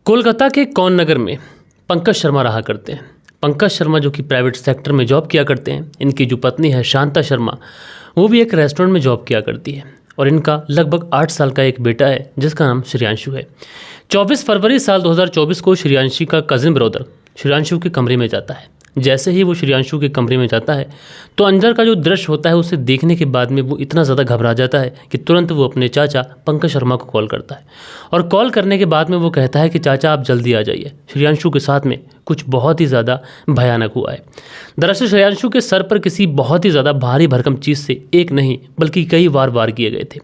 कोलकाता के कौन नगर में पंकज शर्मा रहा करते हैं। पंकज शर्मा जो कि प्राइवेट सेक्टर में जॉब किया करते हैं। इनकी जो पत्नी है शांता शर्मा, वो भी एक रेस्टोरेंट में जॉब किया करती है और इनका लगभग 8 साल का एक बेटा है जिसका नाम श्रेयांशु है। 24 फरवरी साल 2024 को श्रेयांशी का कजिन ब्रदर श्रेयांशु के कमरे में जाता है। जैसे ही वो श्रेयांशु के कमरे में जाता है तो अंदर का जो दृश्य होता है उसे देखने के बाद में वो इतना ज़्यादा घबरा जाता है कि तुरंत वो अपने चाचा पंकज शर्मा को कॉल करता है और कॉल करने के बाद में वो कहता है कि चाचा आप जल्दी आ जाइए, श्रेयांशु के साथ में कुछ बहुत ही ज़्यादा भयानक हुआ है। दरअसल श्रेयांशु के सर पर किसी बहुत ही ज़्यादा भारी भरकम चीज़ से एक नहीं बल्कि कई वार किए गए थे।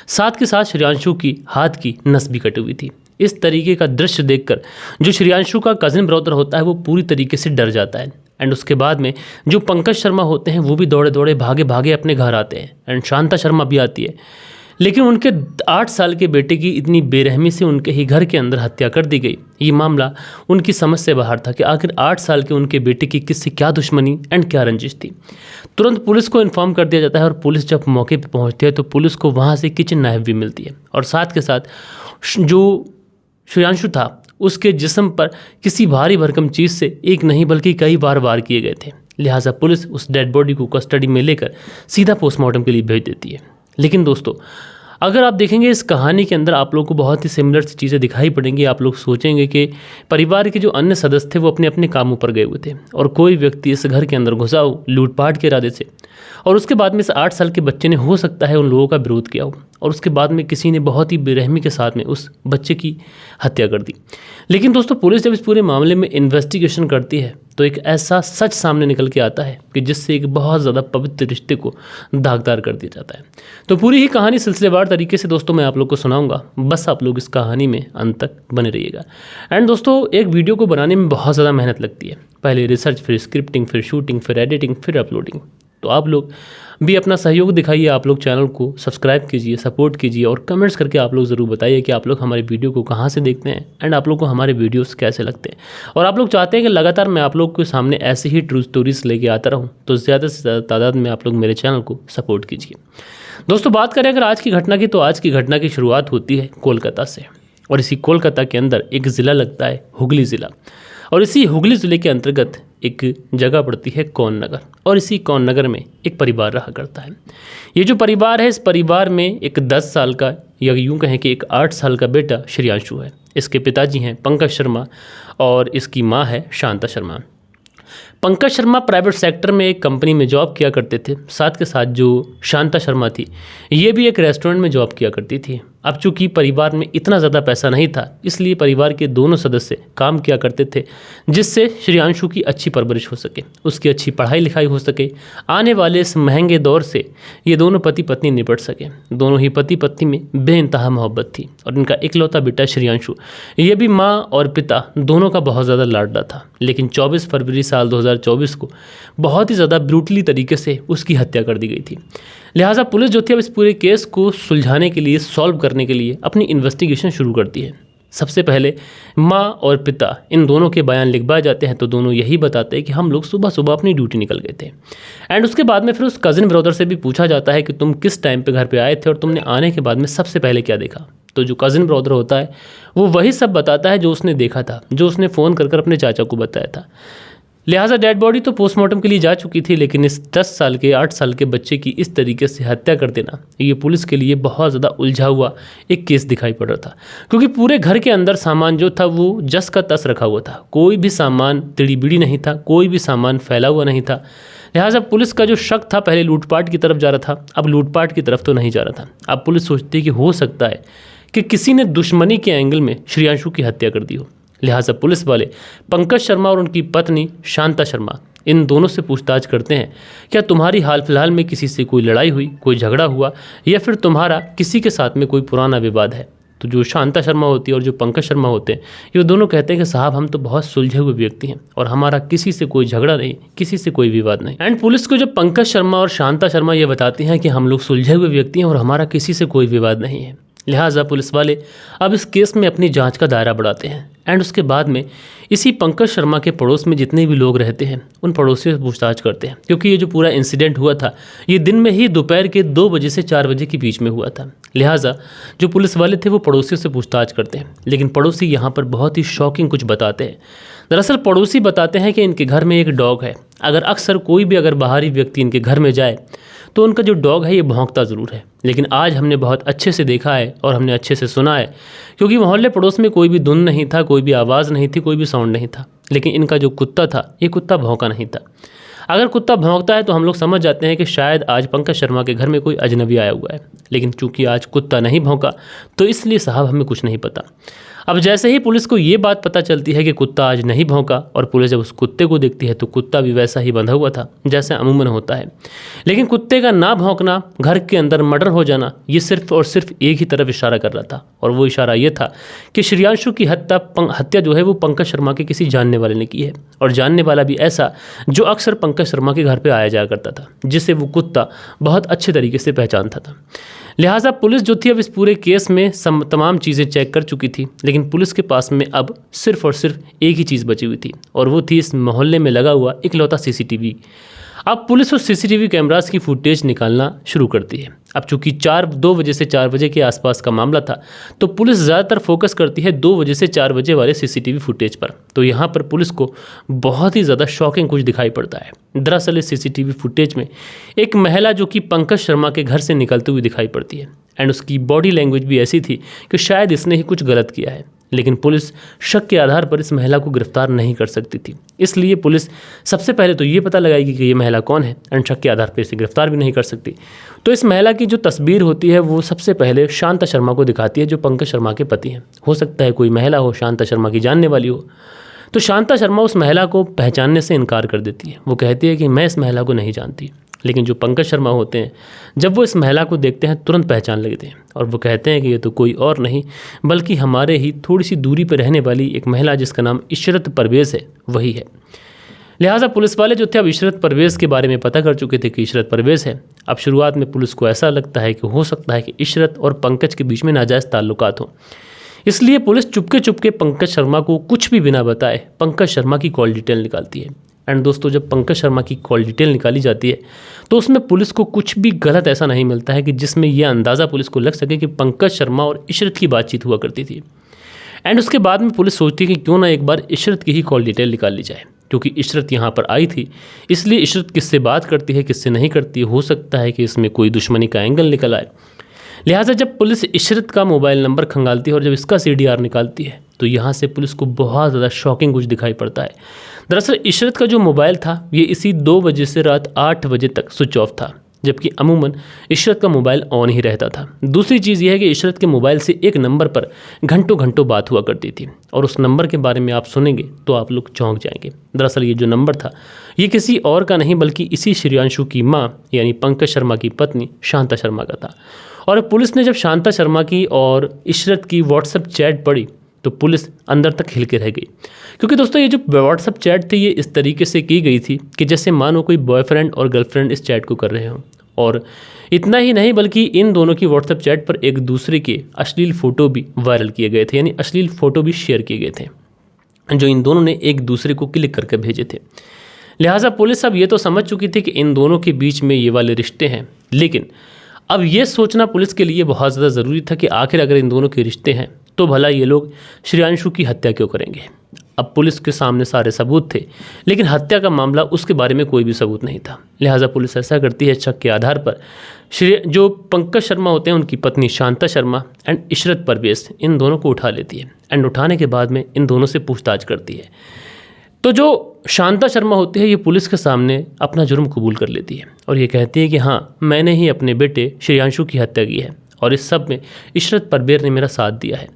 साथ के साथ श्रेयांशु की हाथ की नस भी कटी हुई थी। इस तरीके का दृश्य देखकर जो श्रेयांशु का कजिन ब्रदर होता है वो पूरी तरीके से डर जाता है। एंड उसके बाद में जो पंकज शर्मा होते हैं वो भी दौड़े दौड़े भागे अपने घर आते हैं। एंड शांता शर्मा भी आती है, लेकिन उनके 8 साल के बेटे की इतनी बेरहमी से उनके ही घर के अंदर हत्या कर दी गई। ये मामला उनकी समझ से बाहर था कि आखिर 8 साल के उनके बेटे की किससे क्या दुश्मनी एंड क्या रंजिश थी। तुरंत पुलिस को इन्फॉर्म कर दिया जाता है और पुलिस जब मौके पर पहुँचती है तो पुलिस को वहाँ से किचन नाइफ भी मिलती है और साथ के साथ जो श्रेयांशु था उसके जिस्म पर किसी भारी भरकम चीज़ से एक नहीं बल्कि कई वार किए गए थे। लिहाजा पुलिस उस डेड बॉडी को कस्टडी में लेकर सीधा पोस्टमार्टम के लिए भेज देती है। लेकिन दोस्तों, अगर आप देखेंगे इस कहानी के अंदर आप लोगों को बहुत ही सिमिलर सी चीज़ें दिखाई पड़ेंगी। आप लोग सोचेंगे कि परिवार के जो अन्य सदस्य थे वो अपने अपने कामों पर गए हुए थे और कोई व्यक्ति इस घर के अंदर घुसा हो लूटपाट के इरादे से, और उसके बाद में इस 8 साल के बच्चे ने हो सकता है उन लोगों का विरोध किया हो और उसके बाद में किसी ने बहुत ही बेरहमी के साथ में उस बच्चे की हत्या कर दी। लेकिन दोस्तों, पुलिस जब इस पूरे मामले में इन्वेस्टिगेशन करती है तो एक ऐसा सच सामने निकल के आता है कि जिससे एक बहुत ज़्यादा पवित्र रिश्ते को दागदार कर दिया जाता है। तो पूरी ही कहानी सिलसिलेवार तरीके से दोस्तों मैं आप लोग को सुनाऊंगा, बस आप लोग इस कहानी में अंत तक बने रहिएगा। एंड दोस्तों, एक वीडियो को बनाने में बहुत ज़्यादा मेहनत लगती है। पहले रिसर्च, फिर स्क्रिप्टिंग, फिर शूटिंग, फिर एडिटिंग, फिर अपलोडिंग। तो आप लोग भी अपना सहयोग दिखाइए। आप लोग चैनल को सब्सक्राइब कीजिए, सपोर्ट कीजिए और कमेंट्स करके आप लोग ज़रूर बताइए कि आप लोग हमारे वीडियो को कहाँ से देखते हैं एंड आप लोग को हमारे वीडियोस कैसे लगते हैं। और आप लोग चाहते हैं कि लगातार मैं आप लोग के सामने ऐसे ही ट्रू स्टोरीज लेके आता रहूँ, तो ज़्यादा से ज़्यादा तादाद में आप लोग मेरे चैनल को सपोर्ट कीजिए। दोस्तों, बात करें अगर आज की घटना की, तो आज की घटना की शुरुआत होती है कोलकाता से और इसी कोलकाता के अंदर एक ज़िला लगता है हुगली ज़िला और इसी हुगली ज़िले के अंतर्गत एक जगह पड़ती है कौन नगर और इसी कौन नगर में एक परिवार रहा करता है। ये जो परिवार है, इस परिवार में एक 10 साल का या यूँ कहें कि एक 8 साल का बेटा श्रेयांशु है। इसके पिताजी हैं पंकज शर्मा और इसकी माँ है शांता शर्मा। पंकज शर्मा प्राइवेट सेक्टर में एक कंपनी में जॉब किया करते थे। साथ के साथ जो शांता शर्मा थी ये भी एक रेस्टोरेंट में जॉब किया करती थी। अब चूंकि परिवार में इतना ज़्यादा पैसा नहीं था इसलिए परिवार के दोनों सदस्य काम किया करते थे जिससे श्रेयांशु की अच्छी परवरिश हो सके, उसकी अच्छी पढ़ाई लिखाई हो सके। आने वाले इस महंगे दौर से ये दोनों पति पत्नी निपट सके। दोनों ही पति पत्नी में बेइंतहा मोहब्बत थी और इनका इकलौता बेटा श्रेयांशु ये भी माँ और पिता दोनों का बहुत ज़्यादा लाडला था। लेकिन 24 फरवरी साल 2024 को बहुत ही ज़्यादा ब्रूटली तरीके से उसकी हत्या कर दी गई थी। लिहाजा पुलिस जो थी अब इस पूरे केस को सुलझाने के लिए, सॉल्व करने के लिए अपनी इन्वेस्टिगेशन शुरू करती है। सबसे पहले माँ और पिता इन दोनों के बयान लिखवाए जाते हैं तो दोनों यही बताते हैं कि हम लोग सुबह सुबह अपनी ड्यूटी निकल गए थे। एंड उसके बाद में फिर उस कज़िन ब्रदर से भी पूछा जाता है कि तुम किस टाइम पे घर पे आए थे और तुमने आने के बाद में सबसे पहले क्या देखा। तो जो कज़िन ब्रदर होता है वो वही सब बताता है जो उसने देखा था, जो उसने फ़ोन कर अपने चाचा को बताया था। लिहाजा डेड बॉडी तो पोस्टमार्टम के लिए जा चुकी थी, लेकिन इस 10 साल के 8 साल के बच्चे की इस तरीके से हत्या कर देना ये पुलिस के लिए बहुत ज़्यादा उलझा हुआ एक केस दिखाई पड़ रहा था। क्योंकि पूरे घर के अंदर सामान जो था वो जस का तस रखा हुआ था, कोई भी सामान तिड़ी बिड़ी नहीं था, कोई भी सामान फैला हुआ नहीं था। लिहाजा पुलिस का जो शक था पहले लूटपाट की तरफ जा रहा था, अब लूटपाट की तरफ तो नहीं जा रहा था। अब पुलिस सोचती है कि हो सकता है कि किसी ने दुश्मनी के एंगल में श्रेयांशु की हत्या कर दी हो। लिहाजा पुलिस वाले पंकज शर्मा और उनकी पत्नी शांता शर्मा इन दोनों से पूछताछ करते हैं, क्या तुम्हारी हाल फिलहाल में किसी से कोई लड़ाई हुई, कोई झगड़ा हुआ या फिर तुम्हारा किसी के साथ में कोई पुराना विवाद है। तो जो शांता शर्मा होती है और जो पंकज शर्मा होते हैं ये दोनों कहते हैं कि साहब हम तो बहुत सुलझे हुए व्यक्ति हैं और हमारा किसी से कोई झगड़ा नहीं, किसी से कोई विवाद नहीं। एंड पुलिस को जब पंकज शर्मा और शांता शर्मा ये बताती हैं कि हम लोग सुलझे हुए व्यक्ति हैं और हमारा किसी से कोई विवाद नहीं है, लिहाजा पुलिस वाले अब इस केस में अपनी जांच का दायरा बढ़ाते हैं एंड उसके बाद में इसी पंकज शर्मा के पड़ोस में जितने भी लोग रहते हैं उन पड़ोसियों से पूछताछ करते हैं, क्योंकि ये जो पूरा इंसिडेंट हुआ था ये दिन में ही दोपहर के 2 बजे से 4 बजे के बीच में हुआ था। लिहाजा जो पुलिस वाले थे वो पड़ोसियों से पूछताछ करते हैं, लेकिन पड़ोसी यहाँ पर बहुत ही शॉकिंग कुछ बताते हैं। दरअसल पड़ोसी बताते हैं कि इनके घर में एक डॉग है। अक्सर कोई भी अगर बाहरी व्यक्ति इनके घर में जाए तो उनका जो डॉग है ये भौंकता ज़रूर है, लेकिन आज हमने बहुत अच्छे से देखा है और हमने अच्छे से सुना है, क्योंकि मोहल्ले पड़ोस में कोई भी धुन नहीं था, कोई भी आवाज़ नहीं थी, कोई भी साउंड नहीं था, लेकिन इनका जो कुत्ता था ये कुत्ता भौंका नहीं था। अगर कुत्ता भौंकता है तो हम लोग समझ जाते हैं कि शायद आज पंकज शर्मा के घर में कोई अजनबी आया हुआ है, लेकिन चूंकि आज कुत्ता नहीं भौंका तो इसलिए साहब हमें कुछ नहीं पता। अब जैसे ही पुलिस को ये बात पता चलती है कि कुत्ता आज नहीं भौंका और पुलिस जब उस कुत्ते को देखती है तो कुत्ता भी वैसा ही बंधा हुआ था जैसे अमूमन होता है, लेकिन कुत्ते का ना भौंकना, घर के अंदर मर्डर हो जाना, ये सिर्फ और सिर्फ एक ही तरफ इशारा कर रहा था, और वो इशारा ये था कि श्रेयांशु की हत्या जो है वो पंकज शर्मा के किसी जानने वाले ने की है, और जानने वाला भी ऐसा जो अक्सर पंकज शर्मा के घर पर आया जाया करता था, जिसे वो कुत्ता बहुत अच्छे तरीके से पहचानता था। लिहाजा पुलिस जो थी अब इस पूरे केस में तमाम चीज़ें चेक कर चुकी थी, लेकिन पुलिस के पास में अब सिर्फ और सिर्फ एक ही चीज़ बची हुई थी, और वो थी इस मोहल्ले में लगा हुआ इकलौता सीसीटीवी। अब पुलिस उस सीसीटीवी कैमरास की फुटेज निकालना शुरू करती है। अब चूंकि 2 बजे से 4 बजे के आसपास का मामला था, तो पुलिस ज़्यादातर फोकस करती है 2 बजे से 4 बजे वाले सीसीटीवी फुटेज पर। तो यहाँ पर पुलिस को बहुत ही ज़्यादा शॉकिंग कुछ दिखाई पड़ता है। दरअसल इस सीसीटीवी फुटेज में एक महिला जो कि पंकज शर्मा के घर से निकलती हुई दिखाई पड़ती है, एंड उसकी बॉडी लैंग्वेज भी ऐसी थी कि शायद इसने ही कुछ गलत किया है, लेकिन पुलिस शक के आधार पर इस महिला को गिरफ्तार नहीं कर सकती थी। इसलिए पुलिस सबसे पहले तो ये पता लगाएगी कि ये महिला कौन है, एंड शक के आधार पर इसे गिरफ्तार भी नहीं कर सकती। तो इस महिला की जो तस्वीर होती है वो सबसे पहले शांता शर्मा को दिखाती है, जो पंकज शर्मा के पति हैं। हो सकता है कोई महिला हो, शांता शर्मा की जानने वाली हो। तो शांता शर्मा उस महिला को पहचानने से इनकार कर देती है। वो कहती है कि मैं इस महिला को नहीं जानती, लेकिन जो पंकज शर्मा होते हैं जब वो इस महिला को देखते हैं तुरंत पहचान लेते हैं, और वो कहते हैं कि ये तो कोई और नहीं बल्कि हमारे ही थोड़ी सी दूरी पर रहने वाली एक महिला जिसका नाम इशरत परवेज़ है, वही है। लिहाजा पुलिस वाले जो थे अब इशरत परवेज़ के बारे में पता कर चुके थे कि इशरत परवेज़ है। अब शुरुआत में पुलिस को ऐसा लगता है कि हो सकता है कि इशरत और पंकज के बीच में नाजायज़ ताल्लुकात हों, इसलिए पुलिस चुपके चुपके पंकज शर्मा को कुछ भी बिना बताए पंकज शर्मा की कॉल डिटेल निकालती है। एंड दोस्तों, जब पंकज शर्मा की कॉल डिटेल निकाली जाती है तो उसमें पुलिस को कुछ भी गलत ऐसा नहीं मिलता है कि जिसमें यह अंदाज़ा पुलिस को लग सके कि पंकज शर्मा और इशरत की बातचीत हुआ करती थी। एंड उसके बाद में पुलिस सोचती है कि क्यों ना एक बार इशरत की ही कॉल डिटेल निकाल ली जाए, क्योंकि इशरत यहाँ पर आई थी, इसलिए इशरत किससे बात करती है किससे नहीं करती, हो सकता है कि इसमें कोई दुश्मनी का एंगल निकल आए। लिहाजा जब पुलिस इशरत का मोबाइल नंबर खंगालती है और जब इसका CDR निकालती है तो यहाँ से पुलिस को बहुत ज़्यादा शॉकिंग कुछ दिखाई पड़ता है। दरअसल इशरत का जो मोबाइल था ये इसी 2 बजे से रात 8 बजे तक स्विच ऑफ था, जबकि अमूमन इशरत का मोबाइल ऑन ही रहता था। दूसरी चीज़ यह है कि इशरत के मोबाइल से एक नंबर पर घंटों घंटों बात हुआ करती थी, और उस नंबर के बारे में आप सुनेंगे तो आप लोग चौंक जाएंगे। दरअसल ये जो नंबर था ये किसी और का नहीं बल्कि इसी श्रेयांशु की माँ यानी पंकज शर्मा की पत्नी शांता शर्मा का था। और पुलिस ने जब शांता शर्मा की और इशरत की व्हाट्सएप चैट पढ़ी तो पुलिस अंदर तक हिल के रह गई, क्योंकि दोस्तों ये जो व्हाट्सएप चैट थी ये इस तरीके से की गई थी कि जैसे मानो कोई बॉयफ्रेंड और गर्लफ्रेंड इस चैट को कर रहे हों। और इतना ही नहीं बल्कि इन दोनों की व्हाट्सएप चैट पर एक दूसरे के अश्लील फ़ोटो भी वायरल किए गए थे, यानी अश्लील फ़ोटो भी शेयर किए गए थे जो इन दोनों ने एक दूसरे को क्लिक करके भेजे थे। लिहाजा पुलिस अब ये तो समझ चुकी थी कि इन दोनों के बीच में ये वाले रिश्ते हैं, लेकिन अब ये सोचना पुलिस के लिए बहुत ज़्यादा ज़रूरी था कि आखिर अगर इन दोनों के रिश्ते हैं तो भला ये लोग श्रेयांशु की हत्या क्यों करेंगे। अब पुलिस के सामने सारे सबूत थे, लेकिन हत्या का मामला उसके बारे में कोई भी सबूत नहीं था। लिहाजा पुलिस ऐसा करती है शक के आधार पर जो पंकज शर्मा होते हैं उनकी पत्नी शांता शर्मा एंड इशरत परवेज़ इन दोनों को उठा लेती है, एंड उठाने के बाद में इन दोनों से पूछताछ करती है। तो जो शांता शर्मा होती है ये पुलिस के सामने अपना जुर्म कबूल कर लेती है और ये कहती है कि हाँ, मैंने ही अपने बेटे श्रेयांशु की हत्या की है और इस सब में इशरत परवेज़ ने मेरा साथ दिया है।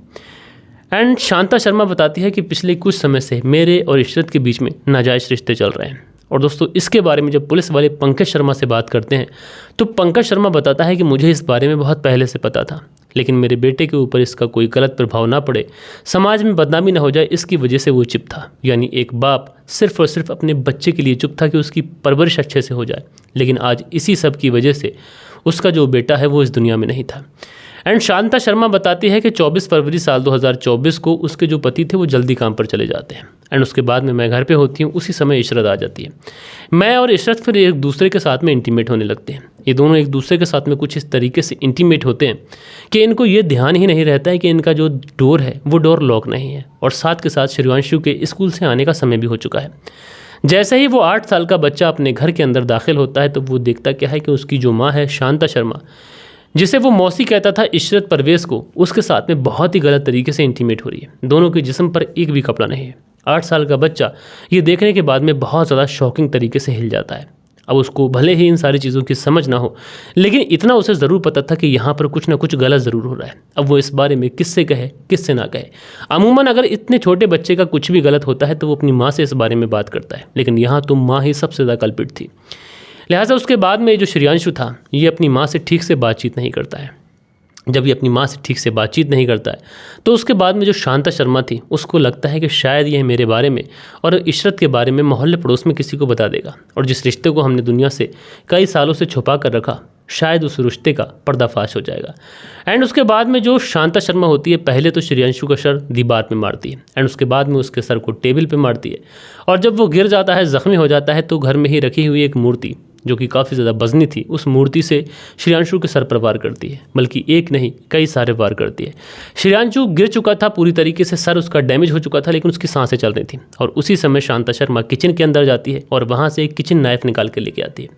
एंड शांता शर्मा बताती है कि पिछले कुछ समय से मेरे और इशरत के बीच में नाजायज़ रिश्ते चल रहे हैं। और दोस्तों इसके बारे में जब पुलिस वाले पंकज शर्मा से बात करते हैं तो पंकज शर्मा बताता है कि मुझे इस बारे में बहुत पहले से पता था, लेकिन मेरे बेटे के ऊपर इसका कोई गलत प्रभाव ना पड़े, समाज में बदनामी ना हो जाए, इसकी वजह से वो चुप था। यानी एक बाप सिर्फ और सिर्फ अपने बच्चे के लिए चुप था कि उसकी परवरिश अच्छे से हो जाए, लेकिन आज इसी सब की वजह से उसका जो बेटा है वो इस दुनिया में नहीं था। एंड शांता शर्मा बताती है कि 24 फरवरी साल 2024 को उसके जो पति थे वो जल्दी काम पर चले जाते हैं एंड उसके बाद में मैं घर पे होती हूँ। उसी समय इशरत आ जाती है। मैं और इशरत फिर एक दूसरे के साथ में इंटीमेट होने लगते हैं। ये दोनों एक दूसरे के साथ में कुछ इस तरीके से इंटीमेट होते हैं कि इनको ये ध्यान ही नहीं रहता है कि इनका जो डोर है वो डोर लॉक नहीं है और साथ के साथ श्रेयांशु के स्कूल से आने का समय भी हो चुका है। जैसे ही वो 8 साल का बच्चा अपने घर के अंदर दाखिल होता है तो वो देखता क्या है कि उसकी जो माँ है शांता शर्मा, जिसे वो मौसी कहता था इशरत परवेज़ को, उसके साथ में बहुत ही गलत तरीके से इंटीमेट हो रही है। दोनों के जिस्म पर एक भी कपड़ा नहीं है। 8 साल का बच्चा ये देखने के बाद में बहुत ज़्यादा शॉकिंग तरीके से हिल जाता है। अब उसको भले ही इन सारी चीज़ों की समझ ना हो, लेकिन इतना उसे ज़रूर पता था कि यहाँ पर कुछ ना कुछ गलत ज़रूर हो रहा है। अब वो इस बारे में किससे कहे किससे ना कहे। अमूमन अगर इतने छोटे बच्चे का कुछ भी गलत होता है तो वो अपनी माँ से इस बारे में बात करता है, लेकिन यहाँ तो माँ ही सबसे ज़्यादा कल्पित थी। लिहाजा उसके बाद में जो श्रेयांशु था ये अपनी माँ से ठीक से बातचीत नहीं करता है। जब ये अपनी माँ से ठीक से बातचीत नहीं करता है तो उसके बाद में जो शांता शर्मा थी उसको लगता है कि शायद ये मेरे बारे में और इशरत के बारे में मोहल्ले पड़ोस में किसी को बता देगा और जिस रिश्ते को हमने दुनिया से कई सालों से छुपा कर रखा शायद उस रिश्ते का पर्दाफाश हो जाएगा। एंड उसके बाद में जो शांता शर्मा होती है पहले तो श्रेयांशु का सर दीवार पे मारती है एंड उसके बाद में उसके सर को टेबल पे मारती है और जब वो गिर जाता है ज़ख्मी हो जाता है तो घर में ही रखी हुई एक मूर्ति जो कि काफ़ी ज़्यादा वज़नी थी उस मूर्ति से श्रेयांशु के सर पर वार करती है, बल्कि एक नहीं कई सारे वार करती है। श्रेयांशु गिर चुका था पूरी तरीके से, सर उसका डैमेज हो चुका था लेकिन उसकी सांसें चल रही थी और उसी समय शांता शर्मा किचन के अंदर जाती है और वहाँ से एक किचन नाइफ़ निकाल के लेके आती है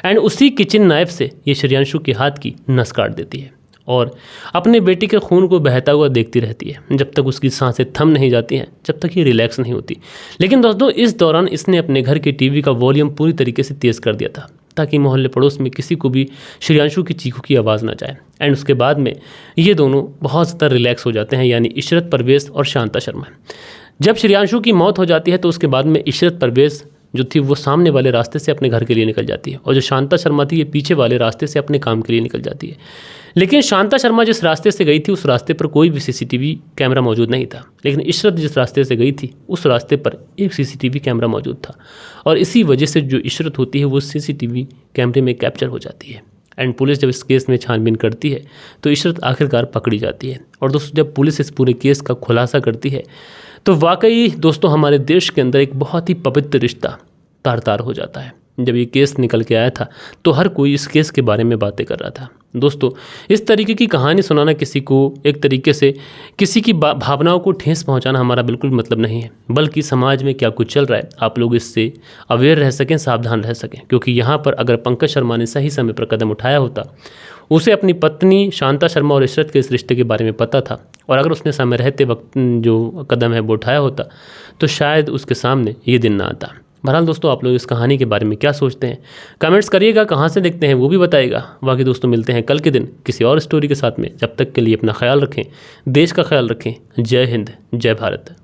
एंड उसी किचन नाइफ़ से ये श्रेयांशु के हाथ की नस काट देती है और अपने बेटी के खून को बहता हुआ देखती रहती है जब तक उसकी सांसें थम नहीं जाती हैं, जब तक ये रिलैक्स नहीं होती। लेकिन दोस्तों इस दौरान इसने अपने घर के टीवी का वॉल्यूम पूरी तरीके से तेज़ कर दिया था ताकि मोहल्ले पड़ोस में किसी को भी श्रेयांशु की चीखों की आवाज़ ना जाए। एंड उसके बाद में ये दोनों बहुत ज़्यादा रिलैक्स हो जाते हैं, यानी इशरत परवेज़ और शांता शर्मा। जब श्रेयांशु की मौत हो जाती है तो उसके बाद में इशरत परवेज़ जो थी वो सामने वाले रास्ते से अपने घर के लिए निकल जाती है और जो शांता शर्मा थी ये पीछे वाले रास्ते से अपने काम के लिए निकल जाती है। लेकिन शांता शर्मा जिस रास्ते से गई थी उस रास्ते पर कोई भी सीसीटीवी कैमरा मौजूद नहीं था, लेकिन इशरत जिस रास्ते से गई थी उस रास्ते पर एक सीसीटीवी कैमरा मौजूद था और इसी वजह से जो इशरत होती है वो सीसीटीवी कैमरे में कैप्चर हो जाती है। एंड पुलिस जब इस केस में छानबीन करती है तो इशरत आखिरकार पकड़ी जाती है और दोस्तों जब पुलिस इस पूरे केस का खुलासा करती है तो वाकई दोस्तों हमारे देश के अंदर एक बहुत ही पवित्र रिश्ता तार तार हो जाता है। जब ये केस निकल के आया था तो हर कोई इस केस के बारे में बातें कर रहा था। दोस्तों इस तरीके की कहानी सुनाना किसी को एक तरीके से किसी की भावनाओं को ठेस पहुंचाना हमारा बिल्कुल मतलब नहीं है, बल्कि समाज में क्या कुछ चल रहा है आप लोग इससे अवेयर रह सकें, सावधान रह सकें। क्योंकि यहाँ पर अगर पंकज शर्मा ने सही समय पर कदम उठाया होता, उसे अपनी पत्नी शांता शर्मा और इशरत के इस रिश्ते के बारे में पता था और अगर उसने समय रहते वक्त जो कदम है वो उठाया होता तो शायद उसके सामने ये दिन ना आता। बहरहाल दोस्तों आप लोग इस कहानी के बारे में क्या सोचते हैं कमेंट्स करिएगा, कहाँ से देखते हैं वो भी बताइएगा। बाकी दोस्तों मिलते हैं कल के दिन किसी और स्टोरी के साथ में। जब तक के लिए अपना ख्याल रखें, देश का ख्याल रखें। जय हिंद, जय भारत।